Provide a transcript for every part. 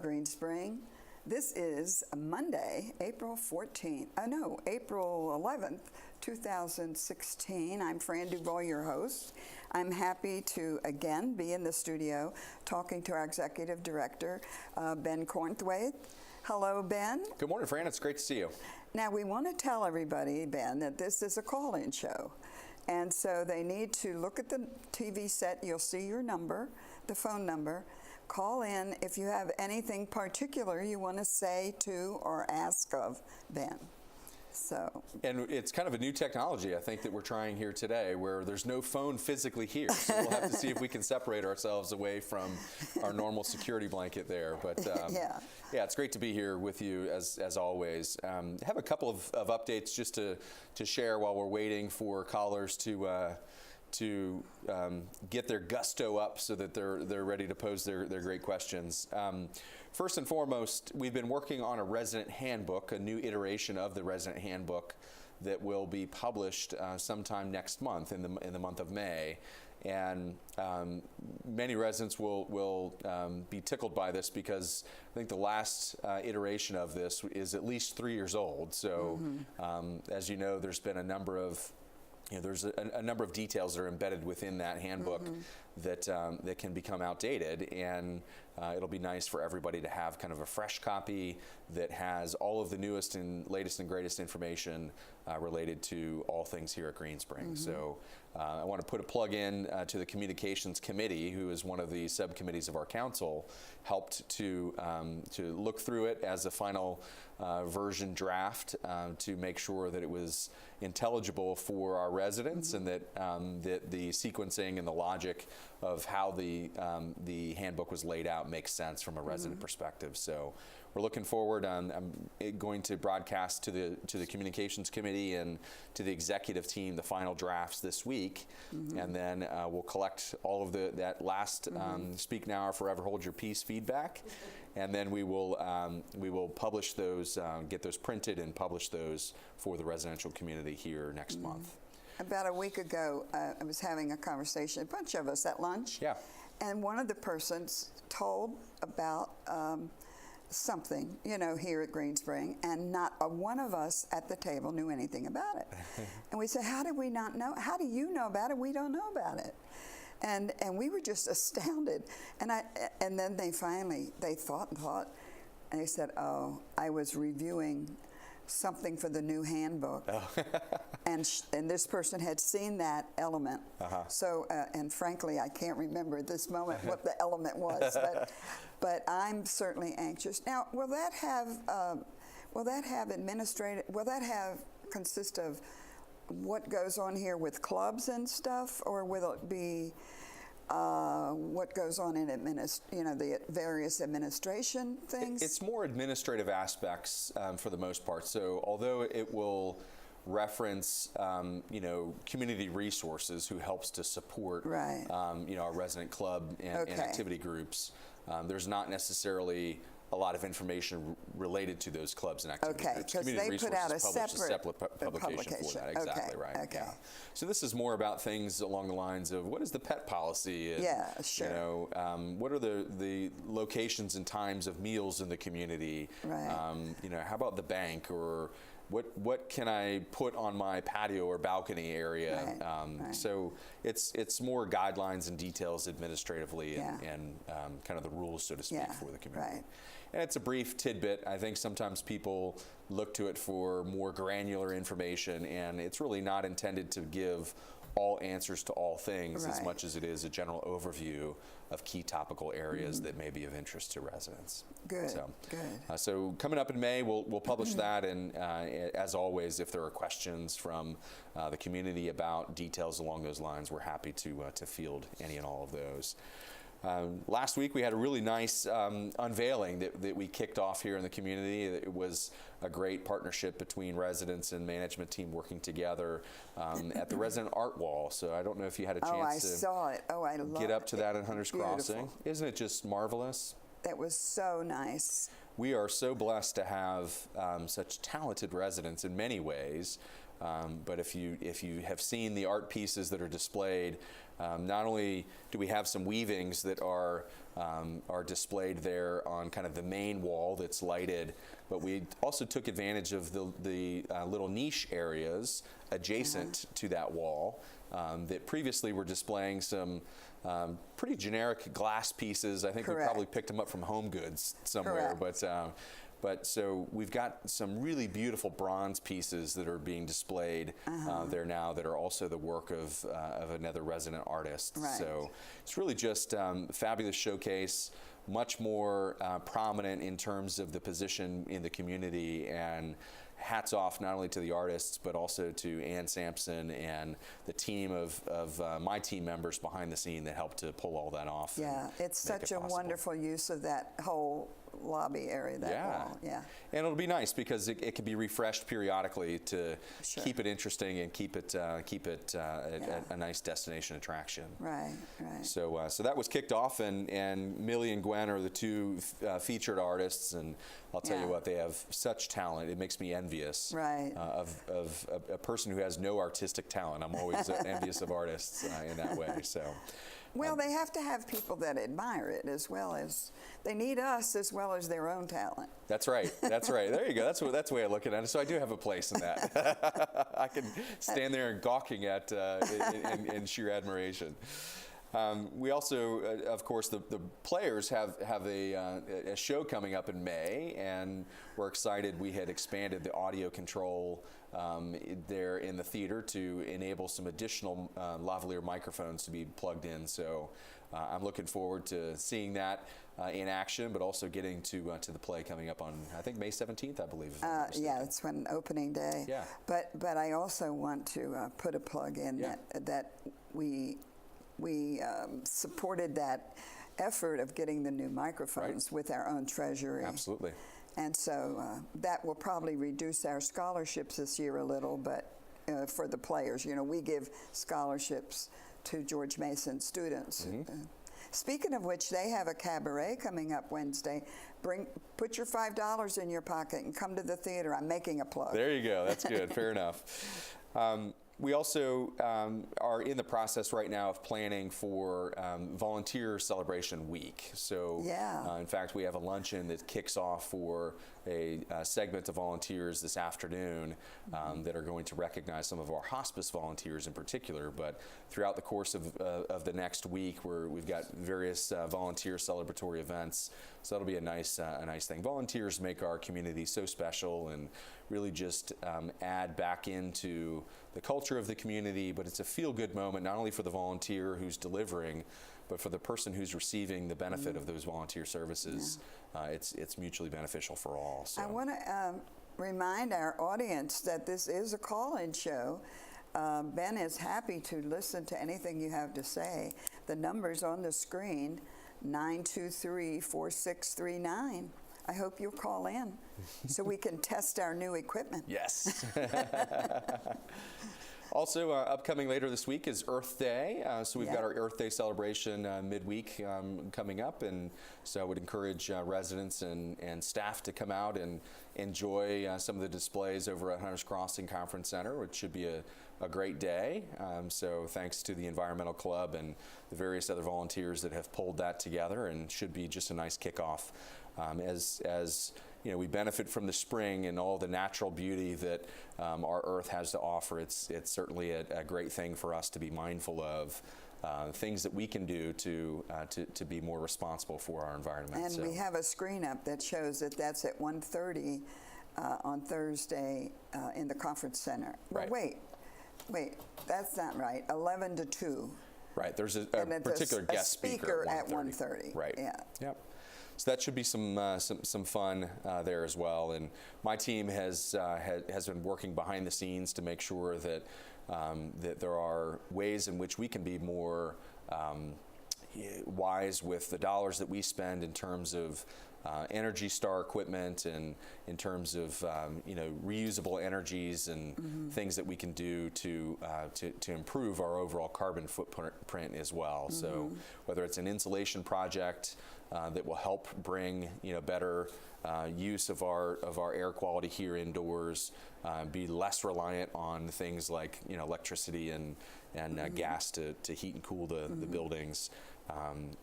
Green Spring. This is Monday, April 11th, 2016. I'm Fran Duval, your host. I'm happy to again be in the studio talking to our Executive Director, Ben Cornthwaite. Hello, Ben. Good morning, Fran. It's great to see you. Now, we want to tell everybody, Ben, that this is a call-in show. And so they need to look at the TV set. You'll see your number, the phone number. Call in if you have anything particular you want to say to or ask of Ben. And it's kind of a new technology, I think, that we're trying here today, where there's no phone physically here. So we'll have to see if we can separate ourselves away from our normal security blanket there. But yeah, it's great to be here with you as always. I have a couple of updates just to share while we're waiting for callers to get their gusto up so that they're ready to pose their great questions. First and foremost, we've been working on a resident handbook, a new iteration of the resident handbook that will be published sometime next month, in the month of May. And many residents will be tickled by this because I think the last iteration of this is at least 3 years old. So as you know, there's been a number of there's a number of details that are embedded within that handbook that can become outdated, and it'll be nice for everybody to have kind of a fresh copy that has all of the newest and latest and greatest information related to all things here at Green Spring. So I want to put a plug in to the Communications Committee, who is one of the subcommittees of our council, helped to look through it as a final version draft to make sure that it was intelligible for our residents and that that the sequencing and the logic of how the handbook was laid out makes sense from a resident perspective. So we're looking forward. I'm going to broadcast to the Communications Committee and to the executive team the final drafts this week, and then we'll collect all of that last speak now or forever hold your peace feedback, and then we will publish those, get those printed and publish those for the residential community here next month. About a week ago, I was having a conversation, a bunch of us at lunch. Yeah. And one of the persons told about something, here at Green Spring, and not one of us at the table knew anything about it. And we said, how did we not know? How do you know about it? We don't know about it. And we were just astounded. And then they thought, and they said, oh, I was reviewing something for the new handbook. Oh. and this person had seen that element. So, and frankly, I can't remember at this moment what the element was, but I'm certainly anxious. Now, will that consist of what goes on here with clubs and stuff, or will it be what goes on in the various administration things? It's more administrative aspects for the most part. So although it will reference community resources who helps to support our resident club and activity groups, there's not necessarily a lot of information related to those clubs and activity groups. Okay, because they put out a separate publication for that. Exactly right. Okay. Yeah. So this is more about things along the lines of what is the pet policy? And, what are the locations and times of meals in the community? Right. How about the bank, or what can I put on my patio or balcony area? So it's more guidelines and details administratively and kind of the rules, so to speak, for the community. Right. And it's a brief tidbit. I think sometimes people look to it for more granular information, and it's really not intended to give all answers to all things as much as it is a general overview of key topical areas that may be of interest to residents. Good, so coming up in May, we'll publish that, and as always, if there are questions from the community about details along those lines, we're happy to field any and all of those. Last week we had a really nice unveiling that we kicked off here in the community. It was a great partnership between residents and management team working together at the resident art wall. So I don't know if you had a chance to saw it. Oh, I love get up to that in Hunter's Beautiful. Crossing. Isn't it just marvelous? That was so nice. we are so blessed to have such talented residents in many ways. But if you have seen the art pieces that are displayed, not only do we have some weavings that are displayed there on kind of the main wall that's lighted, but we also took advantage of the little niche areas adjacent to that wall that previously were displaying some pretty generic glass pieces. I think we probably picked them up from Home Goods somewhere, but so we've got some really beautiful bronze pieces that are being displayed there now that are also the work of another resident artist. Right. So it's really just a fabulous showcase, much more prominent in terms of the position in the community, and hats off not only to the artists but also to Ann Sampson and the team of my team members behind the scene that helped to pull all that off. Yeah, it's such a wonderful use of that whole lobby area, that wall. Yeah. And it'll be nice because it can be refreshed periodically to keep it interesting and keep it a nice destination attraction. Right, right. So that was kicked off, and Millie and Gwen are the two featured artists, and I'll tell you what, they have such talent. It makes me envious of a person who has no artistic talent. I'm always envious of artists in that way. So. Well, they have to have people that admire it, as well as they need us, as well as their own talent. That's right. That's right. There you go. That's the way I look at it. So I do have a place in that. I can stand there and gawking at in sheer admiration. We also, of course, the players have a show coming up in May, and we're excited. We had expanded the audio control there in the theater to enable some additional lavalier microphones to be plugged in. So I'm looking forward to seeing that in action, but also getting to the play coming up on, I think, May 17th, I believe. Yeah, it's when opening day. Yeah. But I also want to put a plug in that we supported that effort of getting the new microphones with our own treasury. Absolutely. And so that will probably reduce our scholarships this year a little, but for the players, we give scholarships to George Mason students. Speaking of which, they have a cabaret coming up Wednesday. Put your $5 in your pocket and come to the theater. I'm making a plug. There you go. That's good. Fair enough. We also are in the process right now of planning for Volunteer Celebration Week. So, in fact, we have a luncheon that kicks off for a segment of volunteers this afternoon that are going to recognize some of our hospice volunteers in particular. But throughout the course of the next week, we've got various volunteer celebratory events. So that'll be a nice thing. Volunteers make our community so special and really just add back into the culture of the community, but it's a feel-good moment, not only for the volunteer who's delivering, but for the person who's receiving the benefit of those volunteer services. It's mutually beneficial for all. So. I want to remind our audience that this is a call-in show. Ben is happy to listen to anything you have to say. The number's on the screen, 923-4639. I hope you'll call in so we can test our new equipment. Yes. Also, upcoming later this week is Earth Day. So we've got our Earth Day celebration midweek coming up. And so I would encourage residents and staff to come out and enjoy some of the displays over at Hunters Crossing Conference Center, which should be a great day. So thanks to the Environmental Club and the various other volunteers that have pulled that together, and should be just a nice kickoff. As you know, we benefit from the spring and all the natural beauty that our Earth has to offer. It's certainly a great thing for us to be mindful of, things that we can do to be more responsible for our environment. And we have a screen up that shows that that's at 1:30 on Thursday in the conference center. Well, wait, that's not right. 11 to 2. Right. There's a particular guest speaker at 1:30. Right. Yeah. Yep. So that should be some fun there as well. And my team has been working behind the scenes to make sure that that there are ways in which we can be more wise with the dollars that we spend in terms of Energy Star equipment, and in terms of reusable energies and things that we can do to improve our overall carbon footprint as well. So whether it's an insulation project that will help bring better use of our air quality here indoors, be less reliant on things like electricity and gas to heat and cool the buildings,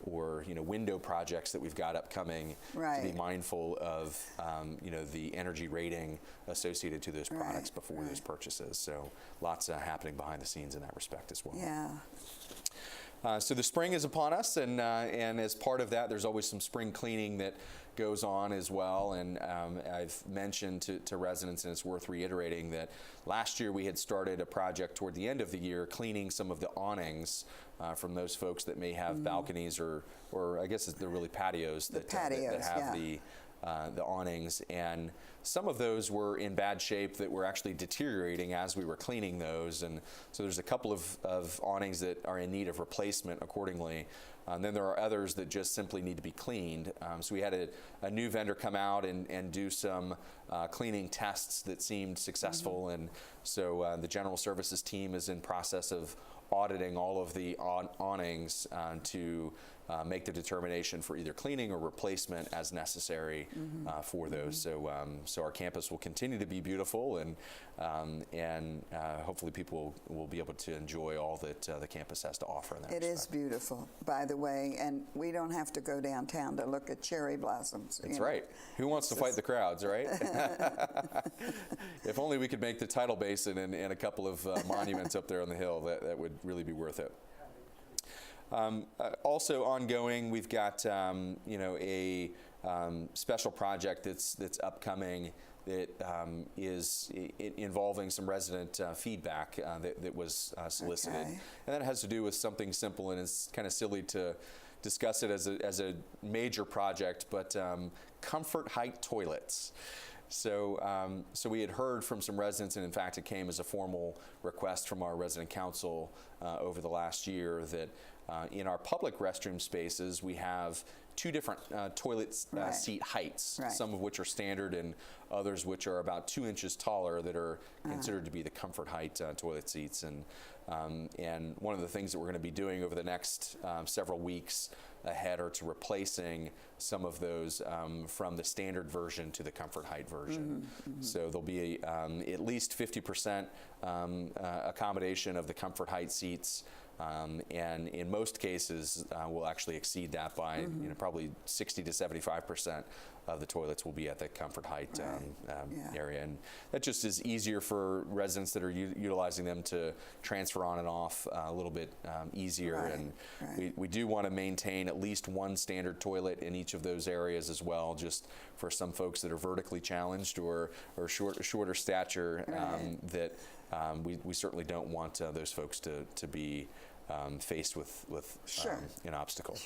or window projects that we've got upcoming, to be mindful of the energy rating associated to those products before those purchases. So lots happening behind the scenes in that respect as well. Yeah. So the spring is upon us, and as part of that, there's always some spring cleaning that goes on as well. And I've mentioned to residents, and it's worth reiterating, that last year we had started a project toward the end of the year cleaning some of the awnings from those folks that may have balconies or I guess they're really patios that have the awnings, and some of those were in bad shape that were actually deteriorating as we were cleaning those, and so there's a couple of awnings that are in need of replacement accordingly. And then there are others that just simply need to be cleaned. So we had a new vendor come out and do some cleaning tests that seemed successful, and so the general services team is in process of auditing all of the awnings to make the determination for either cleaning or replacement as necessary for those. So our campus will continue to be beautiful, and hopefully people will be able to enjoy all that the campus has to offer in that respect. It is beautiful, by the way, and we don't have to go downtown to look at cherry blossoms. That's right. Who wants to fight the crowds, right? If only we could make the tidal basin and a couple of monuments up there on the hill, that would really be worth it. Also ongoing, we've got a special project that's upcoming that is involving some resident feedback that was solicited. Okay. And that has to do with something simple, and it's kind of silly to discuss it as a major project, but comfort height toilets. So we had heard from some residents, and in fact it came as a formal request from our resident council over the last year, that in our public restroom spaces we have two different toilet seat heights, some of which are standard and others which are about 2 inches taller, that are considered to be the comfort height toilet seats. And one of the things that we're going to be doing over the next several weeks ahead are to replacing some of those from the standard version to the comfort height version. So there'll be at least 50% accommodation of the comfort height seats. And in most cases, we'll actually exceed that by probably 60 to 75% of the toilets will be at the comfort height area, and that just is easier for residents that are utilizing them to transfer on and off a little bit easier. And we do want to maintain at least one standard toilet in each of those areas as well, just for some folks that are vertically challenged or shorter stature, that we certainly don't want those folks to be faced with an obstacle.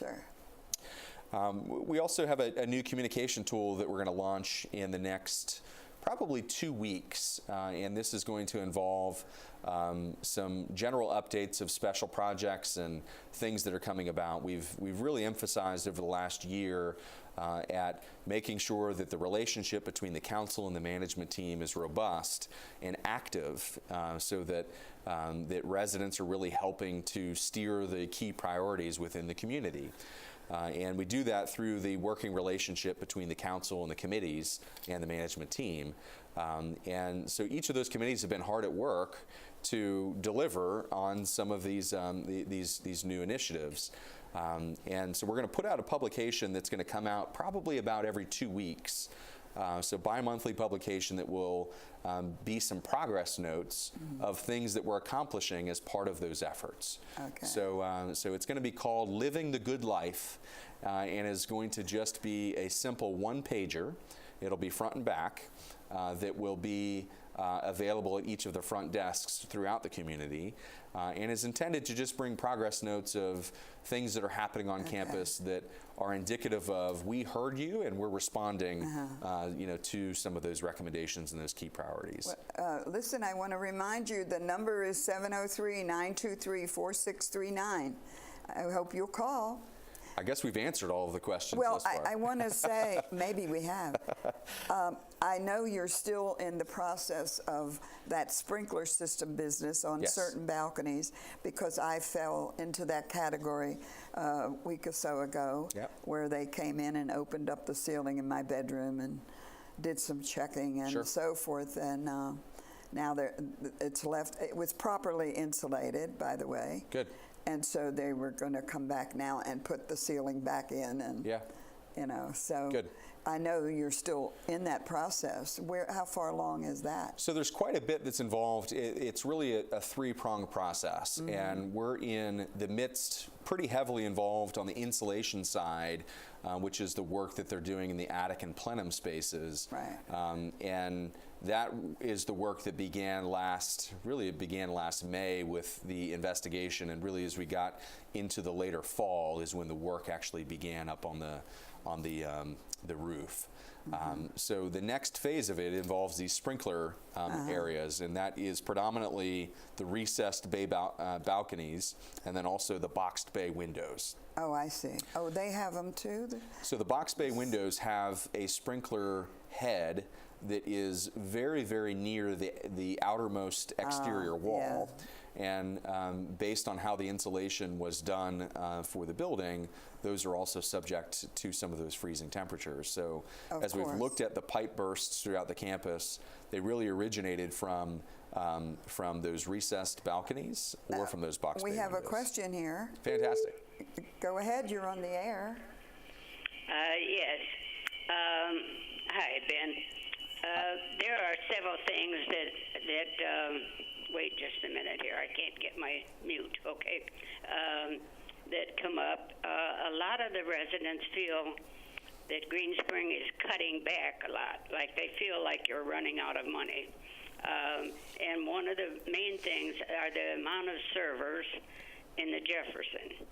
We also have a new communication tool that we're going to launch in the next probably 2 weeks, and this is going to involve some general updates of special projects and things that are coming about. We've really emphasized over the last year at making sure that the relationship between the council and the management team is robust and active, so that that residents are really helping to steer the key priorities within the community. And we do that through the working relationship between the council and the committees and the management team. And so each of those committees have been hard at work to deliver on some of these new initiatives. And so we're going to put out a publication that's going to come out probably about every 2 weeks. So bi-monthly publication that will be some progress notes of things that we're accomplishing as part of those efforts. So it's going to be called Living the Good Life, and is going to just be a simple one-pager. It'll be front and back, that will be available at each of the front desks throughout the community, and is intended to just bring progress notes of things that are happening on campus that are indicative of, we heard you and we're responding to some of those recommendations and those key priorities. Listen, I want to remind you, the number is 703-923-4639. I hope you'll call. I guess we've answered all of the questions Well, thus far. I want to say, maybe we have. I know you're still in the process of that sprinkler system business on Yes. certain balconies, because I fell into that category a week or so ago, Yep. where they came in and opened up the ceiling in my bedroom and did some checking and Sure. so forth. And now it's left. It was properly insulated, by the way. Good. And so they were going to come back now and put the ceiling back in, and Yeah. So Good. I know you're still in that process. How far along is that? So there's quite a bit that's involved. It's really a three-pronged process, and we're in the midst, pretty heavily involved on the insulation side, which is the work that they're doing in the attic and plenum spaces. Right. And that is the work that began last May with the investigation, and really as we got into the later fall is when the work actually began up on the roof. So the next phase of it involves these sprinkler areas, and that is predominantly the recessed bay balconies, and then also the boxed bay windows. Oh, I see. Oh, they have them too? So the boxed bay windows have a sprinkler head that is very, very near the outermost exterior wall. Yeah. And based on how the insulation was done for the building, those are also subject to some of those freezing temperatures. So as we've looked at the pipe bursts throughout the campus, they really originated from those recessed balconies or from those box bay We have windows. a question here. Fantastic. Go ahead, you're on the air. Yes. Hi, Ben. There are several things that wait just a minute here. I can't get my mute. Okay. That come up. A lot of the residents feel that Green Spring is cutting back a lot. Like they feel like you're running out of money. And one of the main things are the amount of servers in the Jefferson.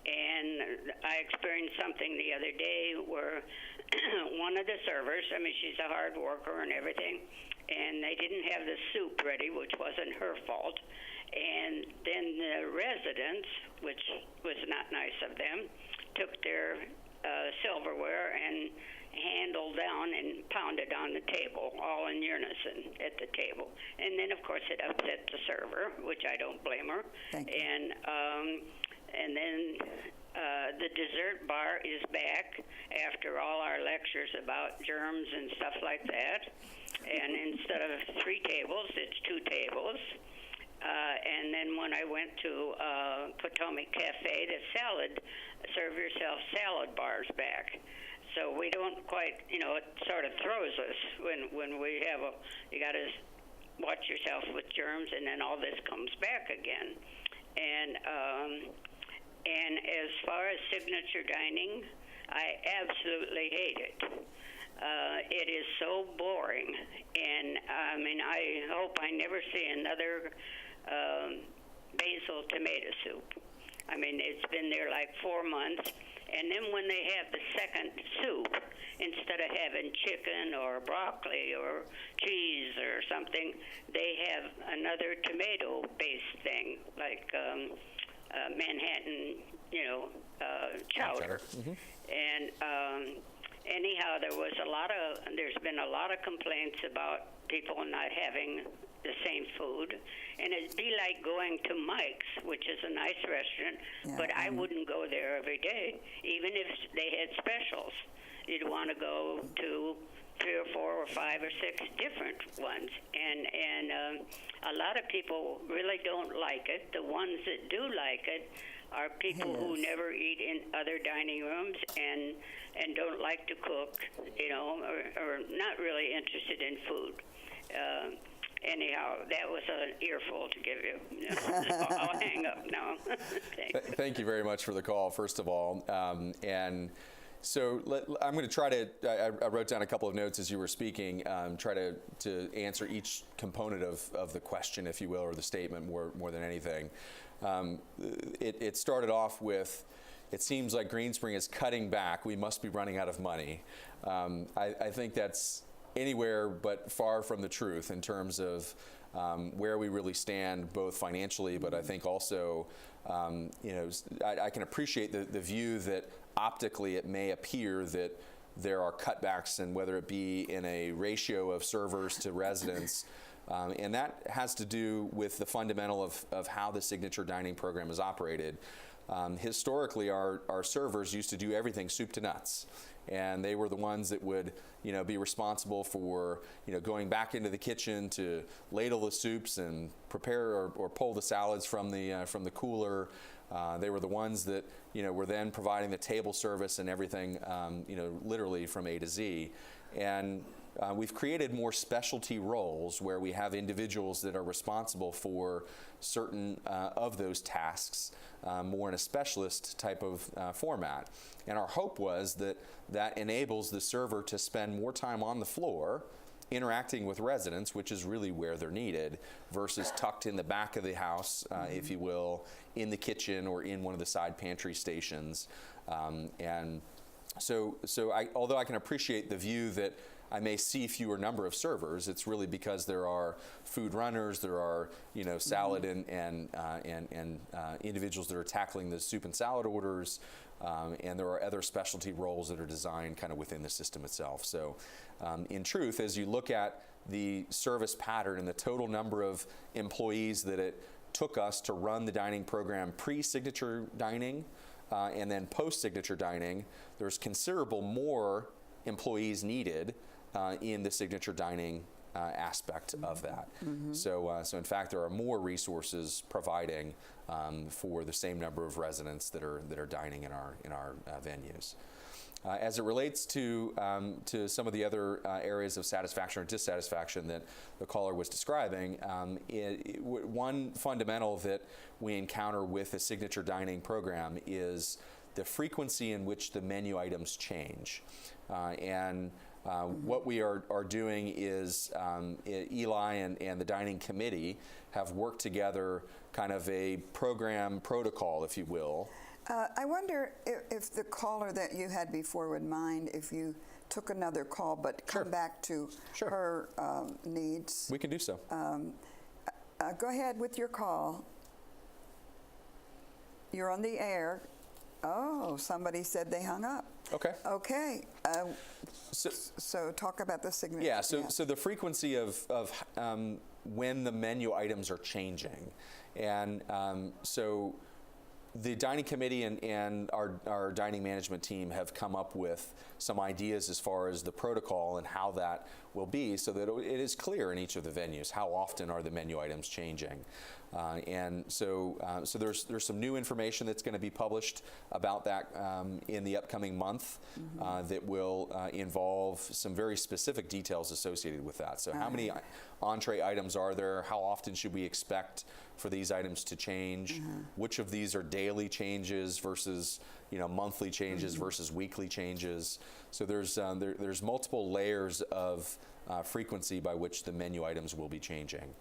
And I experienced something the other day where one of the servers, I mean, she's a hard worker and everything, and they didn't have the soup ready, which wasn't her fault. And then the residents, which was not nice of them, took their silverware and handled down and pounded on the table, all in unison at the table. And then, of course, it upset the server, which I don't blame her. Thank you. And then the dessert bar is back after all our lectures about germs and stuff like that. And instead of 3 tables, it's 2 tables. And then when I went to Potomac Cafe, the serve yourself salad bars back. So we don't quite, it sort of throws us when we have you got to watch yourself with germs, and then all this comes back again. And as far as signature dining, I absolutely hate it. It is so boring, and I mean, I hope I never see another basil tomato soup. I mean, it's been there like 4 months, and then when they have the second soup, instead of having chicken or broccoli or cheese or something, they have another tomato-based thing, like Manhattan, chowder. Mm-hmm. And anyhow, there's been a lot of complaints about people not having the same food, and it'd be like going to Mike's, which is a nice restaurant, but I wouldn't go there every day, even if they had specials. You'd want to go to 3 or 4 or 5 or 6 different ones, and a lot of people really don't like it. The ones that do like it are people who never eat in other dining rooms and don't like to cook, or not really interested in food. Anyhow, that was an earful to give you. I'll hang up now. Thank you very much for the call, first of all. And so I'm going to try to, I wrote down a couple of notes as you were speaking, try to answer each component of the question, if you will, or the statement more than anything. It started off with, it seems like Green Spring is cutting back. We must be running out of money. I think that's anywhere but far from the truth in terms of where we really stand, both financially, but I think also, I can appreciate the view that optically it may appear that there are cutbacks, and whether it be in a ratio of servers to residents, and that has to do with the fundamental of how the signature dining program is operated. Historically, our servers used to do everything soup to nuts, and they were the ones that would, be responsible for, going back into the kitchen to ladle the soups and prepare or pull the salads from the cooler. They were the ones that, were then providing the table service and everything, literally from A to Z. And we've created more specialty roles where we have individuals that are responsible for certain of those tasks, more in a specialist type of format. And our hope was that enables the server to spend more time on the floor interacting with residents, which is really where they're needed, versus tucked in the back of the house, if you will, in the kitchen or in one of the side pantry stations. And so although I can appreciate the view that I may see fewer number of servers, it's really because there are food runners, there are salad and individuals that are tackling the soup and salad orders, and there are other specialty roles that are designed kind of within the system itself. So in truth, as you look at the service pattern and the total number of employees that it took us to run the dining program pre-signature dining and then post-signature dining, there's considerable more employees needed in the signature dining aspect of that. So in fact, there are more resources providing for the same number of residents that are dining in our venues. As it relates to some of the other areas of satisfaction or dissatisfaction that the caller was describing, one fundamental that we encounter with a signature dining program is the frequency in which the menu items change. What we are doing is Eli and the dining committee have worked together kind of a program protocol, if you will. I wonder if the caller that you had before would mind if you took another call, but come back to her needs. We can do so. Go ahead with your call. You're on the air. Oh, somebody said they hung up. Okay. Okay. So talk about the signature. Yeah. So the frequency of when the menu items are changing, and so the dining committee and our dining management team have come up with some ideas as far as the protocol and how that will be, so that it is clear in each of the venues how often are the menu items changing. So there's some new information that's going to be published about that in the upcoming month that will involve some very specific details associated with that. So how many entree items are there? How often should we expect for these items to change? Which of these are daily changes versus monthly changes versus weekly changes? So there's multiple layers of frequency by which the menu items will be changing.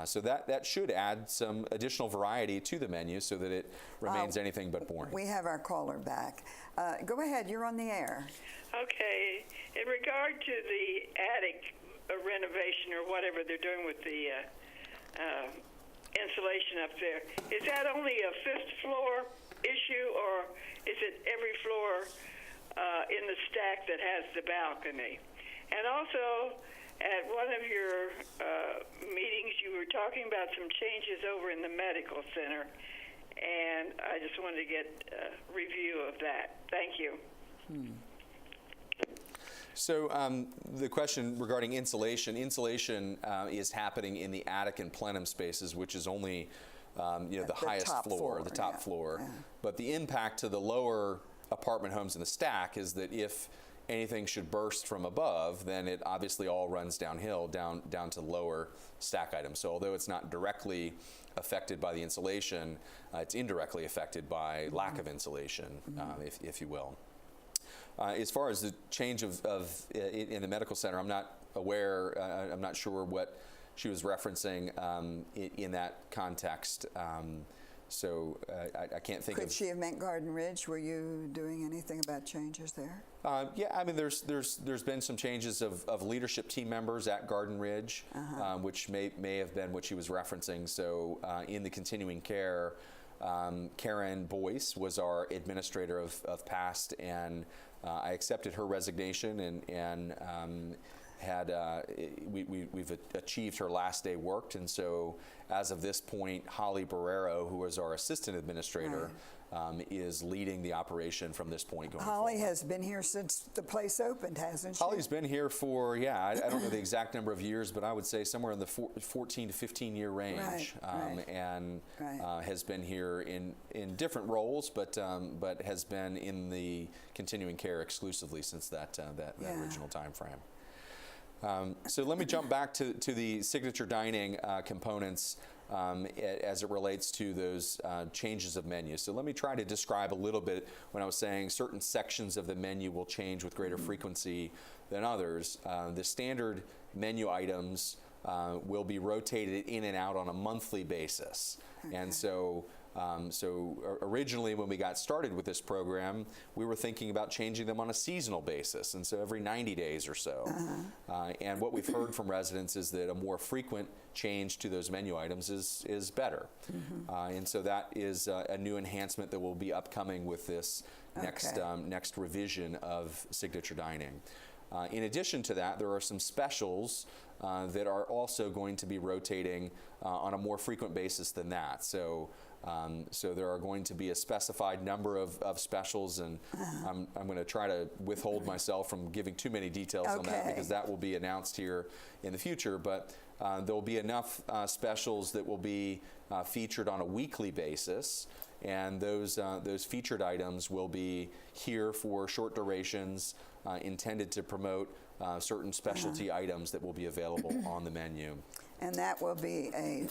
So that should add some additional variety to the menu so that it remains anything but boring. We have our caller back. Go ahead, you're on the air. Okay. In regard to the attic renovation or whatever they're doing with the insulation up there, is that only a fifth floor issue, or is it every floor in the stack that has the balcony? And also, at one of your meetings, you were talking about some changes over in the medical center, and I just wanted to get a review of that. Thank you. So the question regarding insulation is happening in the attic and plenum spaces, which is only the highest floor, the top floor. Yeah. But the impact to the lower apartment homes in the stack is that if anything should burst from above, then it obviously all runs downhill, down to lower stack items. So although it's not directly affected by the insulation, it's indirectly affected by lack of insulation, if you will. As far as the change in the medical center, I'm not aware, I'm not sure what she was referencing in that context. So I can't think of. Could she have meant Garden Ridge? Were you doing anything about changes there? Yeah, I mean, there's been some changes of leadership team members at Garden Ridge, which may have been what she was referencing. So in the continuing care, Karen Boyce was our administrator of PAST, and I accepted her resignation and we've achieved her last day worked, and so as of this point, Holly Barrero, who was our assistant administrator, is leading the operation from this point going forward. Holly has been here since the place opened, hasn't she? Holly's been here for, I don't know the exact number of years, but I would say somewhere in the 14 to 15 year range, and has been here in different roles, but has been in the continuing care exclusively since that original time frame. So let me jump back to the signature dining components as it relates to those changes of menu. So let me try to describe a little bit when I was saying certain sections of the menu will change with greater frequency than others. The standard menu items will be rotated in and out on a monthly basis. And so originally when we got started with this program, we were thinking about changing them on a seasonal basis, and so every 90 days or so. And what we've heard from residents is that a more frequent change to those menu items is better. And so that is a new enhancement that will be upcoming with this next revision of signature dining. In addition to that, there are some specials that are also going to be rotating on a more frequent basis than that. So there are going to be a specified number of specials, and I'm going to try to withhold myself from giving too many details on that, because that will be announced here in the future. But there will be enough specials that will be featured on a weekly basis, and those featured items will be here for short durations, intended to promote certain specialty items that will be available on the menu. And that will be a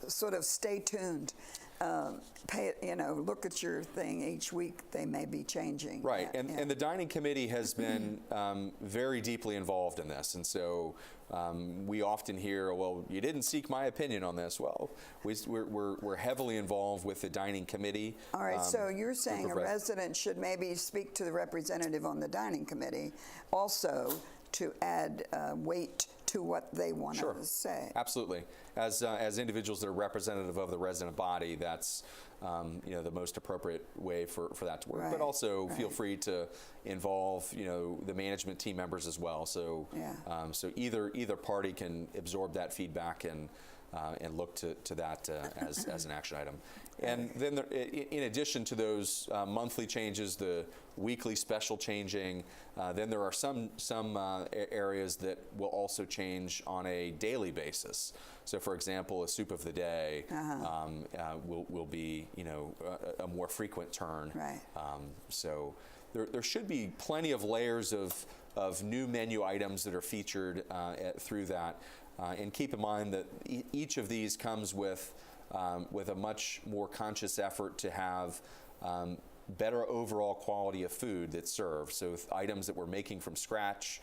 sort of stay tuned. Look at your thing each week. They may be changing. Right, and the dining committee has been very deeply involved in this, and so we often hear, well, you didn't seek my opinion on this. Well, we're heavily involved with the dining committee. All right, so you're saying a resident should maybe speak to the representative on the dining committee also to add weight to what they want to say. Absolutely. As individuals that are representative of the resident body, that's the most appropriate way for that to work. But also feel free to involve the management team members as well. So so either party can absorb that feedback and look to that as an action item. And then in addition to those monthly changes, the weekly special changing, then there are some areas that will also change on a daily basis. So for example, a soup of the day will be a more frequent turn. So there should be plenty of layers of new menu items that are featured through that. And keep in mind that each of these comes with a much more conscious effort to have better overall quality of food that's served. So items that we're making from scratch,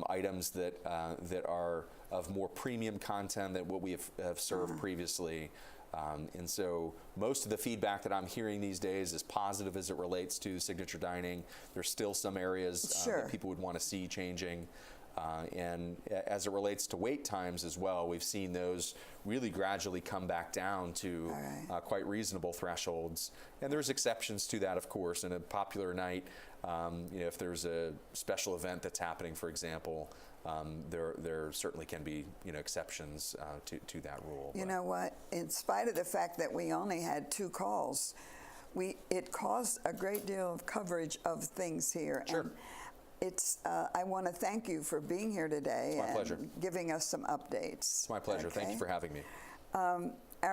items that are of more premium content than what we have served previously. And so most of the feedback that I'm hearing these days is positive as it relates to signature dining. There's still some areas that people would want to see changing. And as it relates to wait times as well, we've seen those really gradually come back down to quite reasonable thresholds. And there's exceptions to that, of course. In a popular night, if there's a special event that's happening, for example, there certainly can be exceptions to that rule. You know what? In spite of the fact that we only had 2 calls, it caused a great deal of coverage of things here. Sure. And I want to thank you for being here today and giving us some updates. It's my pleasure. Thank you for having me.